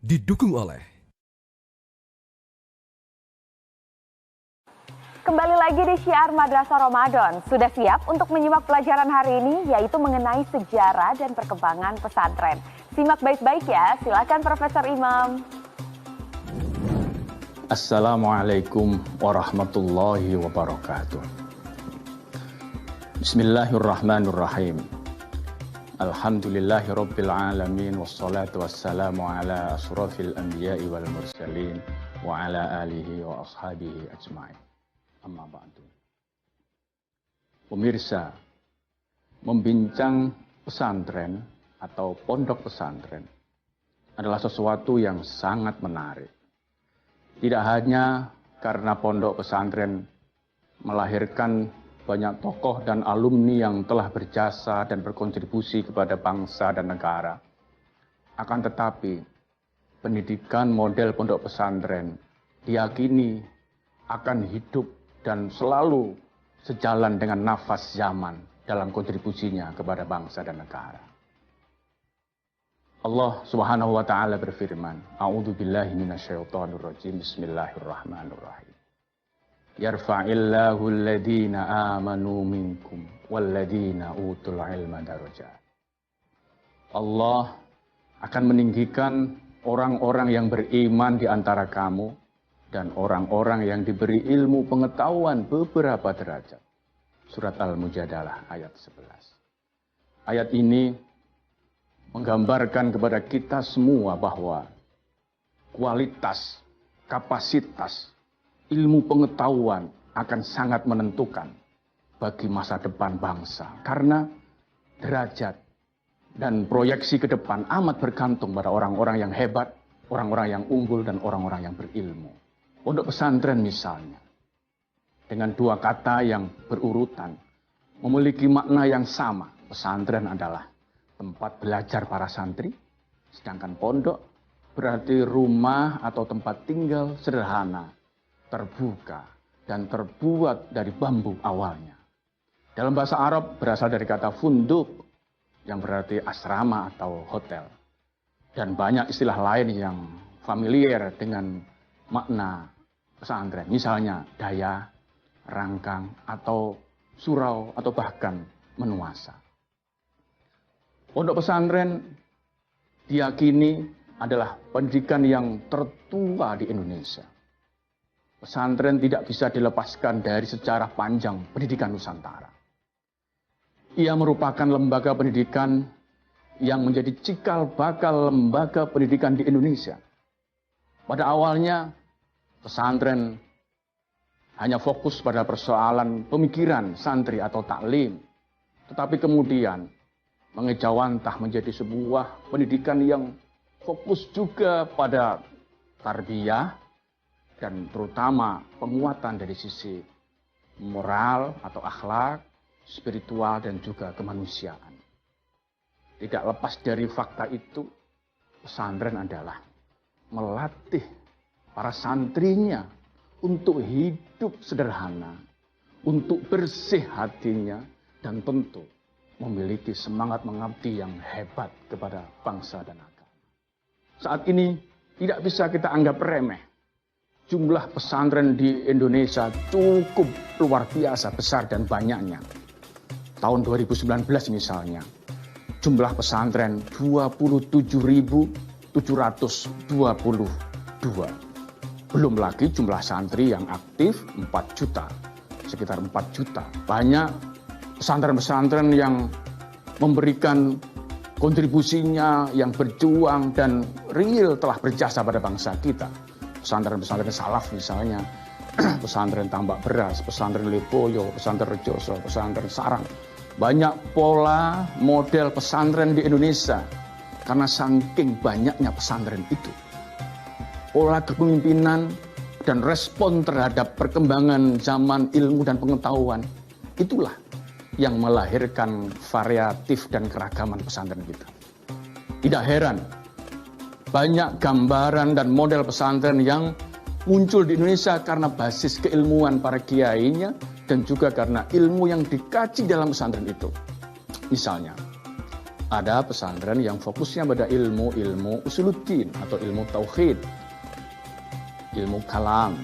didukung oleh Kembali lagi di Syiar Madrasah Ramadan. Sudah siap untuk menyimak pelajaran hari ini, yaitu mengenai sejarah dan perkembangan pesantren. Simak baik-baik ya, silakan Profesor Imam. Assalamualaikum warahmatullahi wabarakatuh. Bismillahirrahmanirrahim. Alhamdulillahi rabbil alamin. Wassalatu wassalamu ala asrafil anbiya'i wal mursalin. Wa ala alihi wa ashabihi ajma'in. Amma ba'du. Pemirsa, membincang pesantren atau pondok pesantren adalah sesuatu yang sangat menarik. Tidak hanya karena pondok pesantren melahirkan banyak tokoh dan alumni yang telah berjasa dan berkontribusi kepada bangsa dan negara. Akan tetapi, pendidikan model pondok pesantren diyakini akan hidup dan selalu sejalan dengan nafas zaman dalam kontribusinya kepada bangsa dan negara. Allah Subhanahu wa taala berfirman, A'udzu billahi minasyaitonir rajim. Bismillahirrahmanirrahim. Yarfa'illahu alladhina amanu minkum walladhina utul ilma darajat. Allah akan meninggikan orang-orang yang beriman di antara kamu dan orang-orang yang diberi ilmu pengetahuan beberapa derajat. Surat Al-Mujadalah ayat 11. Ayat ini menggambarkan kepada kita semua bahwa kualitas, kapasitas, ilmu pengetahuan akan sangat menentukan bagi masa depan bangsa. Karena derajat dan proyeksi ke depan amat bergantung pada orang-orang yang hebat, orang-orang yang unggul, dan orang-orang yang berilmu. Pondok pesantren misalnya, dengan dua kata yang berurutan, memiliki makna yang sama. Pesantren adalah tempat belajar para santri, sedangkan pondok berarti rumah atau tempat tinggal sederhana, terbuka, dan terbuat dari bambu awalnya. Dalam bahasa Arab berasal dari kata funduk, yang berarti asrama atau hotel. Dan banyak istilah lain yang familiar dengan makna pesantren. Misalnya daya, rangkang, atau surau, atau bahkan menuasa. Pondok pesantren diyakini adalah pendidikan yang tertua di Indonesia. Pesantren tidak bisa dilepaskan dari sejarah panjang pendidikan Nusantara. Ia merupakan lembaga pendidikan yang menjadi cikal bakal lembaga pendidikan di Indonesia. Pada awalnya, pesantren hanya fokus pada persoalan pemikiran santri atau taklim. Tetapi kemudian mengejawantah menjadi sebuah pendidikan yang fokus juga pada tarbiyah, dan terutama penguatan dari sisi moral atau akhlak, spiritual, dan juga kemanusiaan. Tidak lepas dari fakta itu, pesantren adalah melatih para santrinya untuk hidup sederhana, untuk bersih hatinya, dan tentu memiliki semangat mengabdi yang hebat kepada bangsa dan agama. Saat ini tidak bisa kita anggap remeh. Jumlah pesantren di Indonesia cukup luar biasa besar dan banyaknya. Tahun 2019 misalnya, jumlah pesantren 27.722. Belum lagi jumlah santri yang aktif 4 juta, sekitar 4 juta. Banyak pesantren-pesantren yang memberikan kontribusinya, yang berjuang dan real telah berjasa pada bangsa kita. Pesantren-pesantren salaf misalnya, pesantren Tambak Beras, pesantren Lepoyo, pesantren Rejoso, pesantren Sarang. Banyak pola model pesantren di Indonesia karena saking banyaknya pesantren itu. Pola kepemimpinan dan respon terhadap perkembangan zaman ilmu dan pengetahuan, itulah yang melahirkan variatif dan keragaman pesantren kita. Tidak heran, banyak gambaran dan model pesantren yang muncul di Indonesia karena basis keilmuan para kiainya dan juga karena ilmu yang dikaji dalam pesantren itu. Misalnya, Ada pesantren yang fokusnya pada ilmu usuluddin atau ilmu tauhid, ilmu kalam.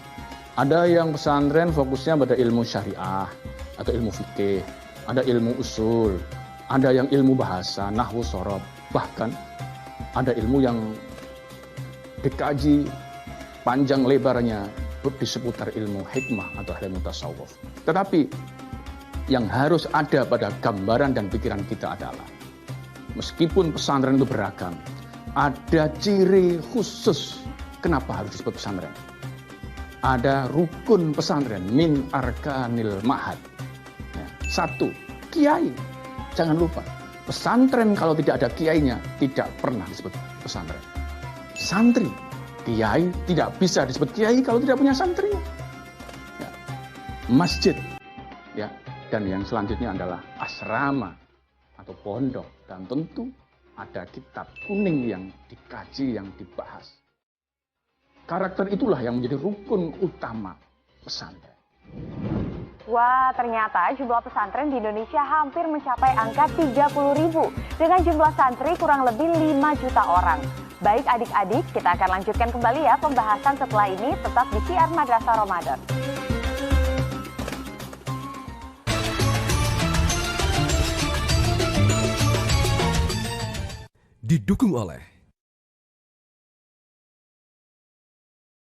Ada yang pesantren fokusnya pada ilmu syariah atau ilmu fikih, ada ilmu usul, ada yang ilmu bahasa, nahwu, shorof, bahkan ada ilmu yang dikaji panjang lebarnya di seputar ilmu hikmah atau ilmu tasawuf. Tetapi yang harus ada pada gambaran dan pikiran kita adalah meskipun pesantren itu beragam, ada ciri khusus kenapa harus disebut pesantren. Ada rukun pesantren, min arkanil ma'had. Ya, 1, kiai. Jangan lupa, pesantren kalau tidak ada kiainya, tidak pernah disebut pesantren. Santri, kiai tidak bisa disebut kiai kalau tidak punya santri. Ya. Masjid, ya. Dan yang selanjutnya adalah asrama atau pondok. Dan tentu ada kitab kuning yang dikaji, yang dibahas. Karakter itulah yang menjadi rukun utama pesantren. Wah, ternyata jumlah pesantren di Indonesia hampir mencapai angka 30.000 dengan jumlah santri kurang lebih 5 juta orang. Baik adik-adik, kita akan lanjutkan kembali ya pembahasan setelah ini tetap di Syiar Madrasah Ramadan. Didukung oleh